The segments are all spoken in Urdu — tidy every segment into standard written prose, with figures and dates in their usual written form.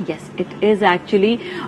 Yes, it is actually,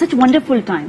such wonderful time.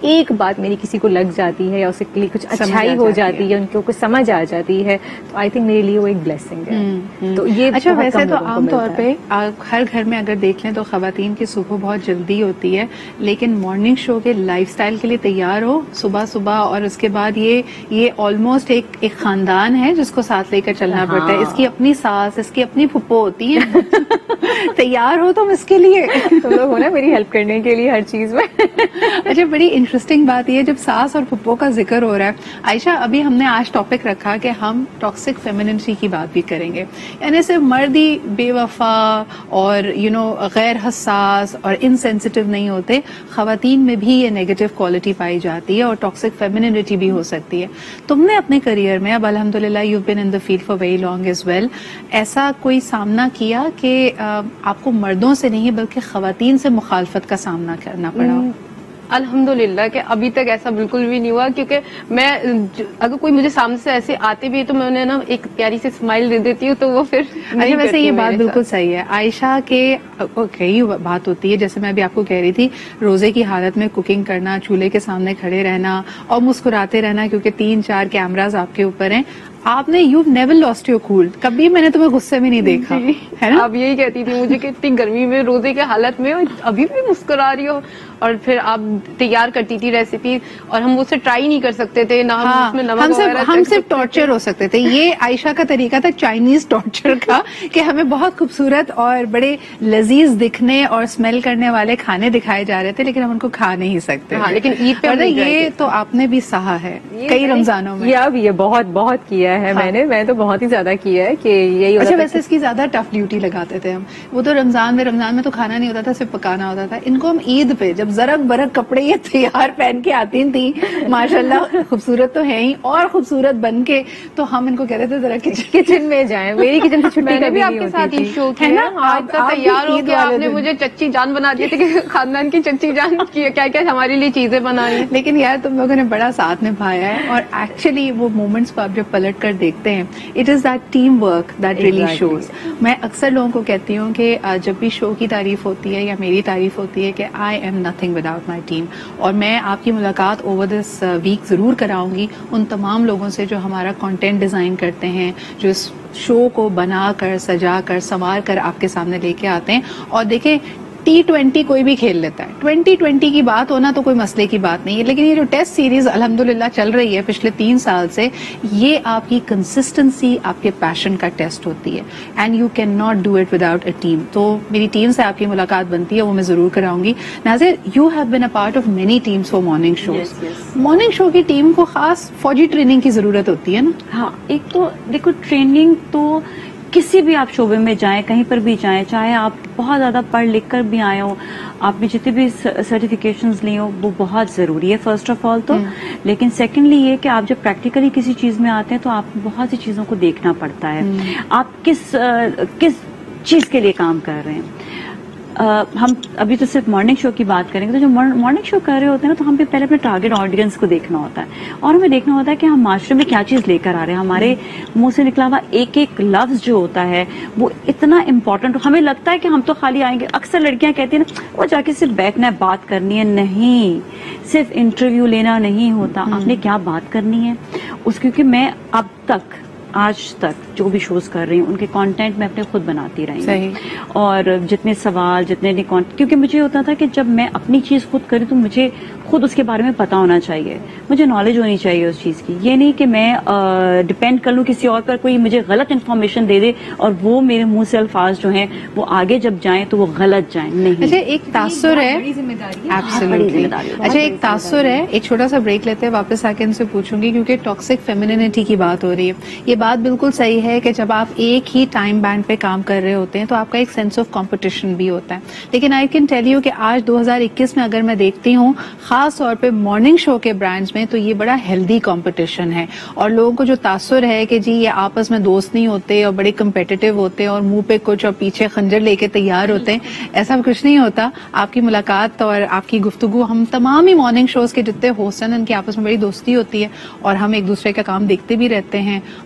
ایک بات میری کسی کو لگ جاتی ہے یا اس کے لیے کچھ اچھائی ہو جاتی ہے, ان کو کچھ سمجھ آ جاتی ہے, تو آئی تھنک میرے لیے وہ ایک بلیسنگ ہے. تو یہ اچھا, ویسے تو عام طور پہ ہر گھر میں اگر دیکھ لیں تو خواتین کی صبح بہت جلدی ہوتی ہے, لیکن مارننگ شو کے لائف سٹائل کے لیے تیار ہو صبح صبح, اور اس کے بعد یہ آلموسٹ ایک خاندان ہے جس کو ساتھ لے کر چلنا پڑتا ہے. اس کی اپنی ساس, اس کی اپنی پھپھو ہوتی ہے. تیار ہو تم اس کے لیے, تم لوگ ہو نا میری ہیلپ کرنے کے لیے ہر چیز میں. اچھا, بڑی انٹرسٹنگ بات یہ, جب ساس اور پھپھو کا ذکر ہو رہا ہے عائشہ, ابھی ہم نے آج ٹاپک رکھا کہ ہم ٹاکسک فیمینینٹی کی بات بھی کریں گے. یعنی صرف مرد ہی بے وفا اور غیر حساس اور انسینسٹیو نہیں ہوتے, خواتین میں بھی یہ نیگیٹو کوالٹی پائی جاتی ہے اور ٹاکسک فیمینینٹی بھی ہو سکتی ہے. تم نے اپنے کریئر میں, اب الحمدللہ you been in the field for very long as well, ایسا کوئی سامنا کیا کہ آپ کو مردوں سے نہیں بلکہ خواتین سے مخالفت کا سامنا کرنا پڑا؟ الحمدللہ کہ ابھی تک ایسا بالکل بھی نہیں ہوا, کیونکہ میں اگر کوئی مجھے سامنے سے ایسے آتے بھی ہے تو میں انہیں نا ایک پیاری سی اسمائل دے دیتی ہوں, تو وہ پھر اچھا, ویسے یہ بات بالکل صحیح ہے عائشہ کے کئی بات ہوتی ہے, جیسے میں ابھی آپ کو کہہ رہی تھی, روزے کی حالت میں کوکنگ کرنا, چولہے کے سامنے کھڑے رہنا اور مسکراتے رہنا کیونکہ 3-4 کیمراز آپ کے اوپر ہیں. آپ نے یو نیور لاسٹ یور کول, کبھی میں نے تمہیں غصے میں نہیں دیکھا ہے نا. آپ یہی کہتی تھی مجھے کہ اتنی گرمی میں روزے کے حالت میں ابھی بھی مسکرا رہی ہو, اور پھر آپ تیار کرتی تھی ریسیپی اور ہم اسے ٹرائی نہیں کر سکتے تھے, نہ ہم اس میں نمک وغیرہ, ہم صرف ٹارچر ہو سکتے تھے. یہ عائشہ کا طریقہ تھا چائنیز ٹارچر کا, کہ ہمیں بہت خوبصورت اور بڑے لذیذ دکھنے اور اسمیل کرنے والے کھانے دکھائے جا رہے تھے, لیکن ہم ان کو کھا نہیں سکتے. لیکن عید پہ یہ تو آپ نے بھی سہا ہے کئی رمضانوں میں. یہ بہت کیا ہے میں تو بہت ہی زیادہ کیا ہے کہ یہی. اچھا, ویسے اس کی زیادہ ٹف ڈیوٹی لگاتے تھے ہم. وہ تو رمضان میں تو کھانا نہیں ہوتا تھا, صرف پکانا ہوتا تھا. ان کو ہم عید پہ جب زرق برق کپڑے یہ تیار پہن کے آتی تھیں, ماشاءاللہ خوبصورت تو ہے ہی اور خوبصورت بن کے, تو ہم ان کو کہتے تھے ذرا کچن میں جائیں. میری کچن سے چھٹی کبھی آپ کے ساتھ شو کیا نا, آپ کا تیار ہو کے آپ نے مجھے چچی جان بنا دی تھی, کہ خاندان کی چچی جان کیا کیا ہمارے لیے چیزیں بنا رہی. لیکن یار تم لوگوں نے بڑا ساتھ نبھایا ہے, اور ایکچولی وہ مومنٹس کو آپ جب پلٹ کر دیکھتے ہیں, it is that team work that really shows. میں اکثر لوگوں کو کہتی ہوں کہ جب بھی شو کی تعریف ہوتی ہے یا میری تعریف ہوتی ہے, کہ I am nothing without my team. اور میں آپ کی ملاقات اوور دس ویک ضرور کراؤں گی ان تمام لوگوں سے جو ہمارا کانٹینٹ ڈیزائن کرتے ہیں, جو اس شو کو بنا کر, سجا کر, سنوار کر آپ کے سامنے لے کے آتے ہیں. اور دیکھیں, T20 کوئی بھی کھیل لیتا ہے, 2020 کی بات ہونا تو کوئی مسئلے کی بات نہیں ہے, لیکن یہ جو ٹیسٹ سیریز الحمدللہ چل رہی ہے پچھلے 3 سال سے, یہ آپ کی کنسسٹنسی, آپ کے پیشن کا ٹیسٹ ہوتی ہے, and you can not do it without a team. تو میری ٹیم سے آپ کی ملاقات بنتی ہے, وہ میں ضرور کراؤں گی. Nazir, you have been a part of many teams for morning shows. Morning show کی ٹیم کو خاص فوجی ٹریننگ کی ضرورت ہوتی ہے نا. ہاں, ایک تو دیکھو ٹریننگ تو کسی بھی آپ شعبے میں جائیں, کہیں پر بھی جائیں, چاہے آپ بہت زیادہ پڑھ لکھ کر بھی آئے ہو, آپ نے جتنے بھی سرٹیفکیشنز لی ہو, وہ بہت ضروری ہے فرسٹ آف آل تو. لیکن سیکنڈلی یہ کہ آپ جب پریکٹیکلی کسی چیز میں آتے ہیں تو آپ کو بہت سی چیزوں کو دیکھنا پڑتا ہے. آپ کس چیز کے لیے کام کر رہے ہیں. ہم ابھی تو صرف مارننگ شو کی بات کریں گے, تو جو مارننگ شو کر رہے ہوتے ہیں نا, تو ہم پہلے اپنے ٹارگیٹ آڈینس کو دیکھنا ہوتا ہے, اور ہمیں دیکھنا ہوتا ہے کہ ہم معاشرے میں کیا چیز لے کر آ رہے ہیں. ہمارے منہ سے نکلا ہوا ایک ایک لفظ جو ہوتا ہے وہ اتنا امپورٹنٹ. ہمیں لگتا ہے کہ ہم تو خالی آئیں گے, اکثر لڑکیاں کہتی ہیں نا, وہ جا کے صرف بیٹھنا ہے, بات کرنی ہے. نہیں, صرف انٹرویو لینا نہیں ہوتا, آپ نے کیا بات کرنی ہے اس, کیونکہ میں اب تک آج تک جو بھی شوز کر رہی ہوں ان کے کانٹینٹ میں اپنے خود بناتی رہی ہوں. اور جتنے سوال, جتنے بھی کیونکہ مجھے ہوتا تھا کہ جب میں اپنی چیز خود کری تو مجھے خود اس کے بارے میں پتا ہونا چاہیے, مجھے نالج ہونی چاہیے اس چیز کی. یہ نہیں کہ میں ڈپینڈ کر لوں کسی اور پر, کوئی مجھے غلط انفارمیشن دے دے اور وہ میرے منہ سے الفاظ جو ہیں وہ آگے جب جائیں تو وہ غلط جائیں. نہیں, اچھا ایک تاثر ہے, اچھا ایک تاثر ہے. ایک چھوٹا سا بریک لیتے ہیں, واپس آ کے ان سے پوچھوں گی, کیونکہ ٹاکسک فیمینینٹی کی بات ہو رہی ہے. یہ بات بالکل صحیح ہے کہ جب آپ ایک ہی ٹائم بینڈ پہ کام کر رہے ہوتے ہیں تو آپ کا ایک سینس آف کمپٹیشن بھی ہوتا ہے. لیکن آئی کین ٹیل یو کہ آج 2021 میں اگر میں دیکھتی ہوں خاص طور پہ مارننگ شو کے برانڈز میں, تو یہ بڑا ہیلدی کمپٹیشن ہے. اور لوگوں کو جو تاثر ہے کہ جی یہ آپس میں دوست نہیں ہوتے اور بڑے کمپیٹیٹو ہوتے ہیں اور منہ پہ کچھ اور پیچھے خنجر لے کے تیار ہوتے ہیں, ایسا کچھ نہیں ہوتا. آپ کی ملاقات اور آپ کی گفتگو, ہم تمام ہی مارننگ شوز کے جتنے ہوسٹ ہیں ان کی آپس میں بڑی دوستی ہوتی ہے, اور ہم ایک دوسرے کا کام دیکھتے بھی رہتے ہیں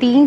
3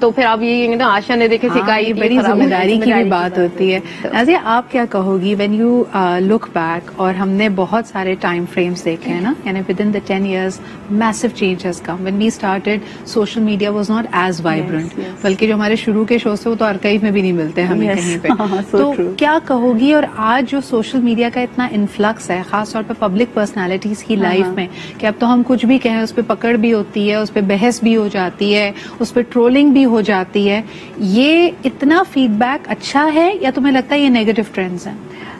تو پھر آپ یہ نا آشا نے دیکھے سکھائی, بڑی ذمہ داری کی بھی بات ہوتی ہے. نازیہ آپ کیا کہو گی وین یو لک بیک, اور ہم نے بہت سارے ٹائم فریمز دیکھے ہیں نا, یعنی ود ان دا 10 years میسو change has come. When we started social media was not as vibrant, بلکہ جو ہمارے شروع کے شوز تھے وہ تو آرکائیو میں بھی نہیں ملتے ہمیں کہیں پہ. تو کیا کہو گی, اور آج جو سوشل میڈیا کا اتنا انفلکس ہے خاص طور پہ پبلک پرسنالٹیز کی لائف میں, کہ اب تو ہم کچھ بھی کہیں اس پہ پکڑ بھی ہوتی ہے, اس پہ بحث بھی ہو جاتی ہے, اس پہ ٹرولنگ بھی ہو جاتی ہے, یہ اتنا فیڈ بیک اچھا ہے یا تمہیں لگتا ہے یہ نیگیٹو ٹرینڈز ہیں؟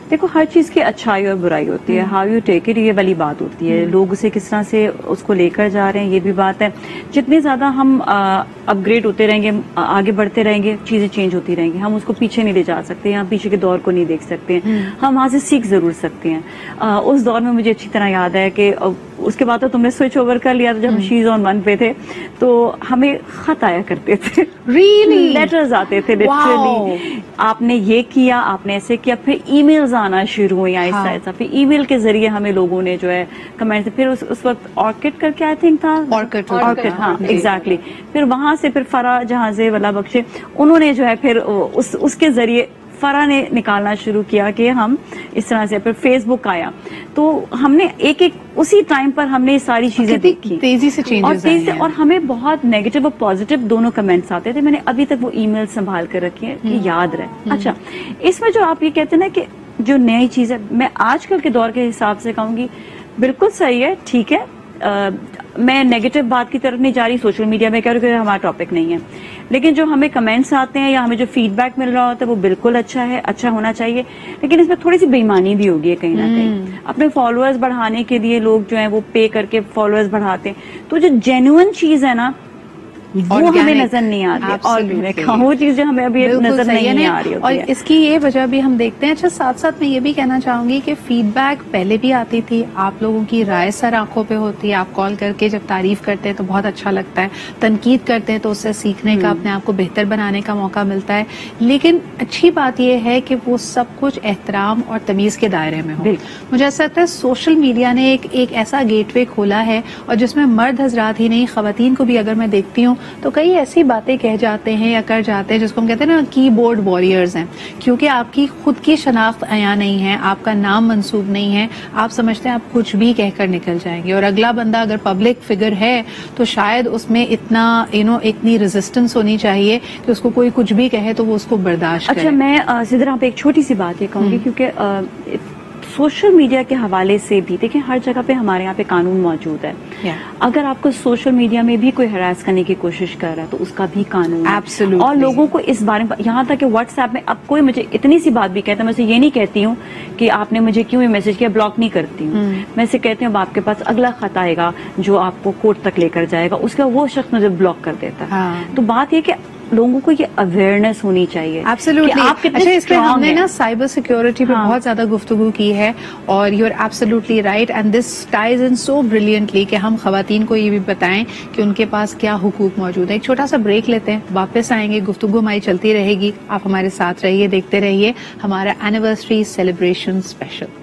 دیکھو ہر چیز کی اچھائی اور برائی ہوتی ہے, ہاؤ یو ٹیک اٹ, یہ والی بات ہوتی ہے. لوگ اسے کس طرح سے اس کو لے کر جا رہے ہیں یہ بھی بات ہے. جتنے زیادہ ہم اپ گریڈ ہوتے رہیں گے, آگے بڑھتے رہیں گے, چیزیں چینج ہوتی رہیں گی. ہم اس کو پیچھے نہیں لے جا سکتے, ہم پیچھے کے دور کو نہیں دیکھ سکتے. ہم وہاں سے سیکھ ضرور سکتے ہیں. اس دور میں مجھے اچھی طرح یاد ہے کہ اس کے بعد تو تم نے سوئچ اوور کر لیا تھا, جب شیز آن ون پہ تھے تو ہمیں خط آیا کرتے تھے, لیٹرز آتے تھے لٹرلی, آپ نے یہ کیا, آپ نے ایسے کیا. پھر ای میلز آنا شروع ہوئی آہستہ آہستہ, پھر ای میل کے ذریعے ہمیں لوگوں نے جو ہے کمنٹ, پھر اس وقت آرکٹ کر کے آئی تھنک تھا, آرکٹ, ہاں ایگزیکٹلی. پھر وہاں سے پھر فرح جہاں سے ولا بخشے, انہوں نے جو ہے پھر اس کے ذریعے فرح نے نکالنا شروع کیا کہ ہم اس طرح سے. پھر فیس بک آیا, تو ہم نے ایک اسی ٹائم پر ہم نے یہ ساری چیزیں دیکھی, تیزی سے چینجز آئے ہیں, اور ہمیں بہت نیگیٹو اور پازیٹو دونوں کمنٹس آتے تھے. میں نے ابھی تک وہ ای میل سنبھال کر رکھی ہے کہ یاد رہے. اچھا, اس میں جو آپ یہ کہتے ہیں نا کہ جو نئی چیز ہے, میں آج کل کے دور کے حساب سے کہوں گی بالکل صحیح ہے, ٹھیک ہے. میں نیگیٹو بات کی طرف نہیں جا رہی, سوشل میڈیا میں کہہ رہی ہوں کہ ہمارا ٹاپک نہیں ہے, لیکن جو ہمیں کمنٹس آتے ہیں یا ہمیں جو فیڈ بیک مل رہا ہوتا ہے وہ بالکل اچھا ہے, اچھا ہونا چاہیے. لیکن اس میں تھوڑی سی بے ایمانی بھی ہوگی کہیں نہ کہیں. اپنے فالوورز بڑھانے کے لیے لوگ جو ہیں وہ پے کر کے فالوورز بڑھاتے ہیں, تو جو جینوئن چیز ہے نا وہ ہمیں نظر نہیں آتی, اور وہ چیزیں ہمیں ابھی نظر نہیں آ رہی. اور اس کی یہ وجہ بھی ہم دیکھتے ہیں. اچھا, ساتھ ساتھ میں یہ بھی کہنا چاہوں گی کہ فیڈ بیک پہلے بھی آتی تھی, آپ لوگوں کی رائے سر آنکھوں پہ ہوتی ہے, آپ کال کر کے جب تعریف کرتے ہیں تو بہت اچھا لگتا ہے, تنقید کرتے ہیں تو اس سے سیکھنے کا, اپنے آپ کو بہتر بنانے کا موقع ملتا ہے. لیکن اچھی بات یہ ہے کہ وہ سب کچھ احترام اور تمیز کے دائرے میں ہو. مجھے ایسا لگتا ہے سوشل میڈیا نے ایک ایسا گیٹ وے کھولا ہے, اور جس میں مرد حضرات ہی نہیں, خواتین کو بھی اگر میں دیکھتی ہوں تو کئی ایسی باتیں کہہ جاتے ہیں یا کر جاتے ہیں جس کو ہم کہتے ہیں نا کی بورڈ واریئرز ہیں, کیونکہ آپ کی خود کی شناخت عیاں نہیں ہے, آپ کا نام منسوب نہیں ہے, آپ سمجھتے ہیں آپ کچھ بھی کہہ کر نکل جائیں گے, اور اگلا بندہ اگر پبلک فگر ہے تو شاید اس میں اتنا اتنی ریزسٹنس ہونی چاہیے کہ اس کو کوئی کچھ بھی کہے تو وہ اس کو برداشت کرے. اچھا, میں سدھرا پہ ایک چھوٹی سی بات یہ کہوں گی, کیونکہ سوشل میڈیا کے حوالے سے بھی دیکھیں ہر جگہ پہ ہمارے یہاں پہ قانون موجود ہے. اگر آپ کو سوشل میڈیا میں بھی کوئی ہراس کرنے کی کوشش کر رہا ہے تو اس کا بھی قانون ہے, اور لوگوں کو اس بارے میں, یہاں تک کہ واٹس ایپ میں اب کوئی مجھے اتنی سی بات بھی کہتا ہے, میں اسے یہ نہیں کہتی ہوں کہ آپ نے مجھے کیوں یہ میسج کیا, بلاک نہیں کرتی ہوں. میں اسے کہتی ہوں اب آپ کے پاس اگلا خط آئے گا جو آپ کو کورٹ تک لے کر جائے گا, اس کا وہ شخص مجھے بلاک کر دیتا ہے. تو بات یہ کہ لوگوں کو یہ اویئرنیس ہونی چاہیے. اچھا, اس پہ ہم نے نا سائبر سیکیورٹی پہ بہت زیادہ گفتگو کی ہے, اور you are absolutely right, and this ties in so brilliantly کہ ہم خواتین کو یہ بھی بتائیں کہ ان کے پاس کیا حقوق موجود ہیں. ایک چھوٹا سا بریک لیتے ہیں, واپس آئیں گے, گفتگو ہماری چلتی رہے گی, آپ ہمارے ساتھ رہیے, دیکھتے رہیے ہمارا anniversary celebration special.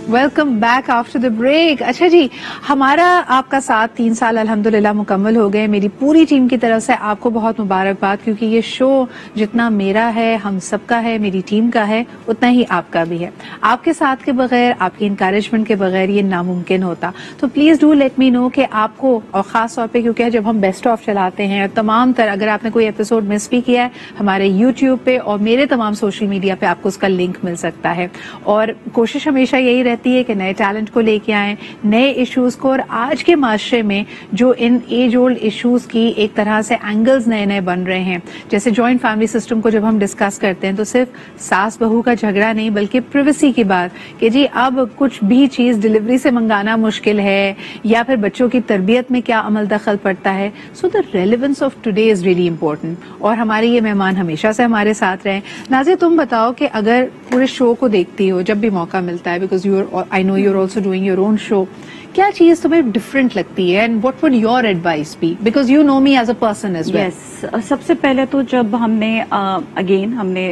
Welcome back after the break. اچھا جی, ہمارا آپ کا ساتھ 3 سال الحمدللہ مکمل ہو گئے. میری پوری ٹیم کی طرف سے آپ کو بہت مبارکباد, کیونکہ یہ شو جتنا میرا ہے, ہم سب کا ہے, میری ٹیم کا ہے, اتنا ہی آپ کا بھی ہے. آپ کے ساتھ کے بغیر, آپ کی انکریجمنٹ کے بغیر یہ ناممکن ہوتا. تو پلیز ڈو لیٹ می نو کہ آپ کو, اور خاص طور پہ کیونکہ جب ہم بیسٹ آف چلاتے ہیں, تمام تر اگر آپ نے کوئی ایپیسوڈ مس بھی کیا ہے, ہمارے یوٹیوب پہ اور میرے تمام سوشل میڈیا پہ آپ کو اس کا لنک مل سکتا ہے. اور کوشش ہمیشہ یہی رہتی ہے کہ نئے ٹیلنٹ کو لے کے آئیں, نئے ایشوز کو, اور آج کے معاشرے میں جو ان ایج اولڈ ایشوز کی ایک طرح سے اینگلز نئے نئے بن رہے ہیں, جیسے جوائنٹ فیملی سسٹم کو جب ہم ڈسکس کرتے ہیں تو صرف ساس بہو کا جھگڑا نہیں بلکہ پریویسی کی بات کہ جی اب کچھ بھی چیز ڈلیوری سے منگانا مشکل ہے, یا پھر بچوں کی تربیت میں کیا عمل دخل پڑتا ہے. So the relevance of today is really important, اور ہمارے یہ مہمان ہمیشہ سے ہمارے ساتھ رہے. نازیہ, تم بتاؤ کہ اگر پورے شو کو دیکھتی ہو جب بھی موقع ملتا ہے, because I know you're also doing your own show, کیا چیز تمہیں ڈفرینٹ لگتی ہے, and what would your advice be, because you know me as a person as well. Yes, سب سے پہلے تو جب ہم نے اگین ہم نے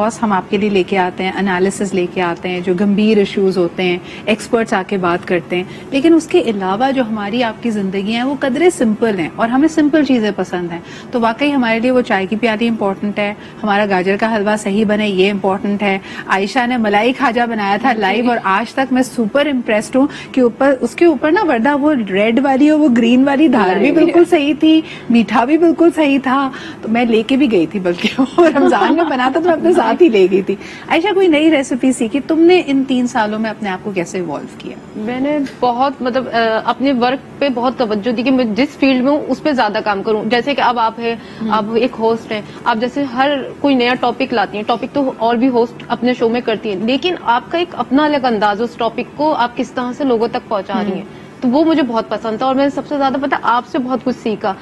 کورس ہم آپ کے لیے لے کے آتے ہیں, انالیسس لے کے آتے ہیں, جو گمبھیر ایشوز ہوتے ہیں, ایکسپرٹس آ کے بات کرتے ہیں, لیکن اس کے علاوہ جو ہماری آپ کی زندگیاں ہیں وہ قدرے سمپل ہیں اور ہمیں سمپل چیزیں پسند ہیں. تو واقعی ہمارے لیے وہ چائے کی پیالی امپورٹنٹ ہے, ہمارا گاجر کا حلوہ صحیح بنے یہ امپورٹنٹ ہے. عائشہ نے ملائی کھاجا بنایا تھا لائیو, اور آج تک میں سپر امپریسڈ ہوں کہ اس کے اوپر نا وردہ وہ ریڈ والی اور وہ گرین والی دھار بھی بالکل صحیح تھی, میٹھا بھی بالکل صحیح تھا. تو میں لے کے بھی گئی تھی, بلکہ رمضان میں بنا تھا تو میں اپنے ساتھ ہی لے گئی تھی. عائشہ کوئی نئی ریسیپی سیکھی تم نے ان 3 سالوں میں اپنے آپ کو کیسے ایوالو کیا؟ میں نے بہت مطلب اپنے ورک پہ بہت توجہ دی کہ میں جس فیلڈ میں ہوں اس پہ زیادہ کام کروں. جیسے کہ اب آپ ہیں, آپ ایک ہوسٹ ہیں, آپ جیسے ہر کوئی نیا ٹاپک لاتی ہیں, ٹاپک تو اور بھی ہوسٹ اپنے شو میں کرتی ہیں, لیکن آپ کا ایک اپنا الگ انداز اس ٹاپک کو آپ کس طرح سے لوگوں تک پہنچا رہی ہیں, تو وہ مجھے بہت پسند تھا. اور میں نے سب سے زیادہ پتا آپ سے بہت کچھ سیکھا.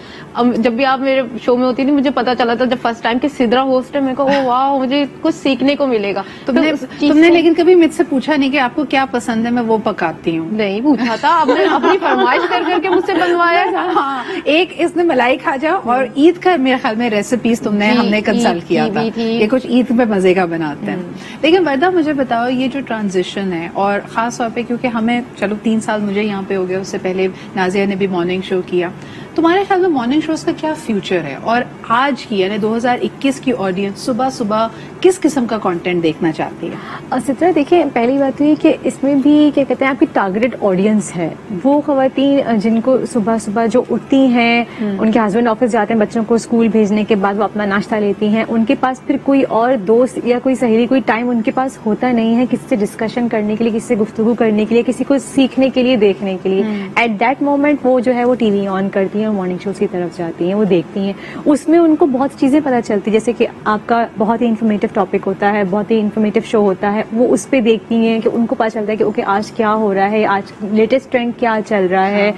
جب بھی آپ میرے شو میں ہوتی تھی مجھے پتا چلا تھا جب فرسٹ ٹائم کہ سدرا ہوسٹ ہے, میں کہا او واو مجھے کچھ سیکھنے کو ملے گا. تم نے لیکن کبھی مجھ سے پوچھا نہیں کہ آپ کو کیا پسند ہے, میں وہ پکاتی ہوں؟ نہیں پوچھا تھا, آپ نے اپنی فرمائش کر کے مجھ سے بنوایا. ہاں, ایک اس نے ملائی کھاجا اور عید کا میرے خیال میں ریسیپیز ہم نے کنسلٹ کیا تھا, یہ کچھ عید پہ مزے کا بناتے ہیں. لیکن وردہ مجھے بتاؤ یہ جو ٹرانزیشن ہے, اور خاص طور پہ کیونکہ ہمیں چلو 3 سال مجھے یہاں پہ ہو گیا, اس سے پہلے نازیہ نے بھی مارننگ شو کیا, تمہارے خیال میں مارننگ شوز کا کیا فیوچر ہے, اور آج کی یعنی 2021 کی آڈینس صبح صبح کس قسم کا کنٹینٹ دیکھنا چاہتی ہے؟ سترہ دیکھیں, پہلی بات یہ کہ اس میں بھی کیا کہتے ہیں آپ کی ٹارگیٹڈ آڈینس ہے, وہ خواتین جن کو صبح صبح جو اٹھتی ہیں, ان کے ہسبینڈ آفس جاتے ہیں, بچوں کو اسکول بھیجنے کے بعد وہ اپنا ناشتہ لیتی ہیں, ان کے پاس پھر کوئی اور دوست یا کوئی سہیلی کوئی ٹائم ان کے پاس ہوتا نہیں ہے کسی سے ڈسکشن کرنے کے لیے, کسی سے گفتگو کرنے کے لیے, کسی کو سیکھنے کے لیے, دیکھنے کے لیے. ایٹ دیٹ مومنٹ وہ جو ہے وہ ٹی وی آن کرتی ہیں اور مارننگ شوز کی طرف جاتی ہیں, وہ دیکھتی ہیں. اس میں ان کو بہت چیزیں پتہ چلتی, جیسے کہ آپ کا بہت ہی انفارمیٹو ٹاپک ہوتا ہے, بہت ہی انفارمیٹو شو ہوتا ہے, وہ اس پہ دیکھتی ہیں کہ ان کو پتہ چلتا ہے کہ اوکے آج کیا ہو رہا ہے, آج لیٹسٹ ٹرینڈ کیا چل رہا ہے,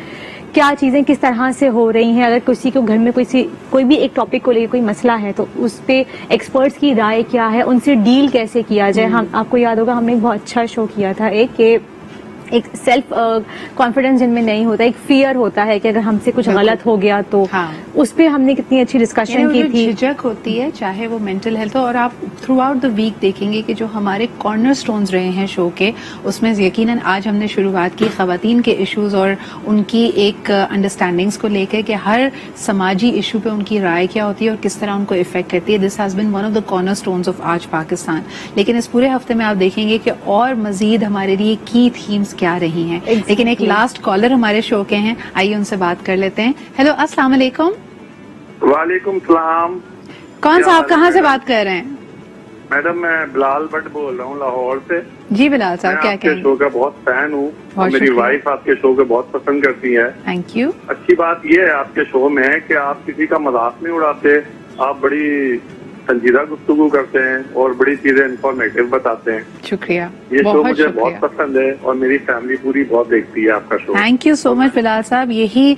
کیا چیزیں کس طرح سے ہو رہی ہیں. اگر کسی کو گھر میں کوئی بھی ایک ٹاپک کو لے کے کوئی مسئلہ ہے تو اس پہ ایکسپرٹس کی رائے کیا ہے, ان سے ڈیل کیسے کیا جائے. ہم آپ کو یاد ہوگا ہم نے ایک بہت اچھا شو کیا تھا ایک سیلف کانفیڈنس جن میں نہیں ہوتا, ایک فیئر ہوتا ہے کہ اگر ہم سے کچھ غلط ہو گیا تو اس پہ ہم نے کتنی اچھی ڈسکشن کی تھی. جھجک ہوتی ہے چاہے وہ مینٹل ہیلتھ ہو, اور آپ تھرو آؤٹ دا ویک دیکھیں گے کہ جو ہمارے کارنر سٹونز رہے ہیں شو کے, اس میں یقیناً آج ہم نے شروعات کی خواتین کے ایشوز اور ان کی ایک انڈرسٹینڈنگس کو لے کے کہ ہر سماجی ایشو پہ ان کی رائے کیا ہوتی ہے اور کس طرح ان کو افیکٹ کرتی ہے. This has been one of the corner stones of Aaj Pakistan. لیکن اس پورے ہفتے میں آپ دیکھیں گے کہ اور مزید ہمارے لیے کی تھیمز کیا رہی ہیں. لیکن ایک لاسٹ کالر ہمارے شو کے ہیں, آئیے ان سے بات کر لیتے ہیں. ہیلو, السلام علیکم. وعلیکم السلام. کون صاحب کہاں سے بات کر رہے ہیں؟ میڈم میں بلال بٹ بول رہا ہوں لاہور سے. جی بلال صاحب, کیا کہیں؟ میں آپ کے شو کا بہت فین ہوں, اور میری وائف آپ کے شو کو بہت پسند کرتی ہے. Thank you. اچھی بات یہ ہے آپ کے شو میں کہ آپ کسی کا مذاق نہیں اڑاتے, آپ بڑی سنجیدہ گفتگو کرتے ہیں اور بڑی چیزیں انفارمیٹیو بتاتے ہیں. شکریہ, یہ شو مجھے بہت پسند ہے اور میری فیملی پوری بہت دیکھتی ہے آپ کا شو. تھینک یو سو مچ بلال صاحب. یہی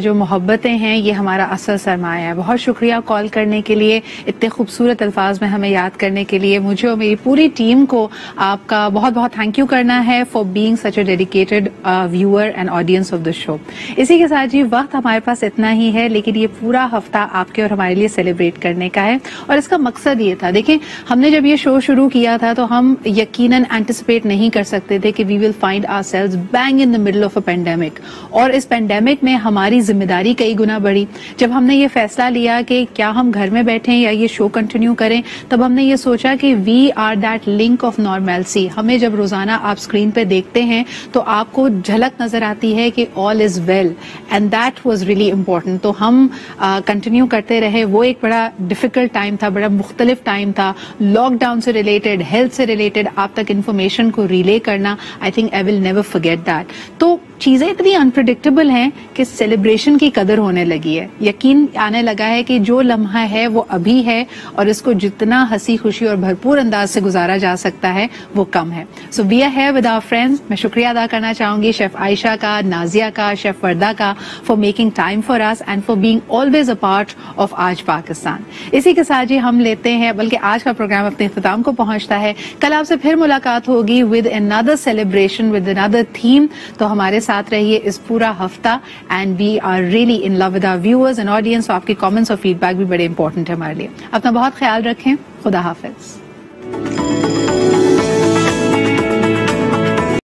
جو محبتیں ہیں یہ ہمارا اصل سرمایہ ہے. بہت شکریہ کال کرنے کے لیے, اتنے خوبصورت الفاظ میں ہمیں یاد کرنے کے لیے. مجھے اور میری پوری ٹیم کو آپ کا بہت بہت تھینک یو کرنا ہے for being such a dedicated viewer and audience of the show. اسی کے ساتھ جی وقت ہمارے پاس اتنا ہی ہے, لیکن یہ پورا ہفتہ آپ کے اور ہمارے لیے سیلیبریٹ کرنے کا ہے, اور اس کا مقصد یہ تھا. دیکھیں ہم نے جب یہ شو شروع کیا تھا تو ہم یقیناً اینٹیسپیٹ نہیں کر سکتے تھے کہ we will find ourselves being in the middle of a pandemic, اور اس پینڈیمک میں ہماری ذمہ داری کئی گنا بڑھی. جب ہم نے یہ فیصلہ لیا کہ کیا ہم گھر میں بیٹھیں یا یہ شو کنٹینیو کریں, تب ہم نے یہ سوچا کہ we are that link of normalcy. ہمیں جب روزانہ آپ اسکرین پہ دیکھتے ہیں تو آپ کو جھلک نظر آتی ہے کہ all is well, and that was really important. تو ہم کنٹینیو کرتے رہے. وہ ایک بڑا ڈیفیکلٹ ٹائم تھا, بڑا مختلف ٹائم تھا, لاک ڈاؤن سے ریلیٹڈ, ہیلتھ سے ریلیٹڈ آپ تک انفارمیشن کو ریلے کرنا. I think I will never forget that. تو چیزیں اتنی انپریڈکٹیبل ہیں کہ سیلیبریشن کی قدر ہونے لگی ہے. یقین آنے لگا ہے کہ جو لمحہ ہے وہ ابھی ہے, اور اس کو جتنا ہنسی خوشی اور بھرپور انداز سے گزارا جا سکتا ہے وہ کم ہے. So we are here with our friends. میں شکریہ ادا کرنا چاہوں گی شیف عائشہ کا, نازیہ کا, شیف وردہ کا, for making time for us and for being always a part of Aaj Pakistan. اسی کے ساتھ جی ہم لیتے ہیں, بلکہ آج کا پروگرام اپنے اختتام کو پہنچتا ہے. کل آپ سے پھر ملاقات ہوگی with another celebration with another theme. تو ہمارے ساتھ رہیے اس پورا ہفتہ, and we are really in love with our viewers and audience. آپ کے کامنٹس اور فیڈ بیک بھی بڑے امپورٹنٹ ہے ہمارے لیے. اپنا بہت خیال رکھیں. خدا حافظ.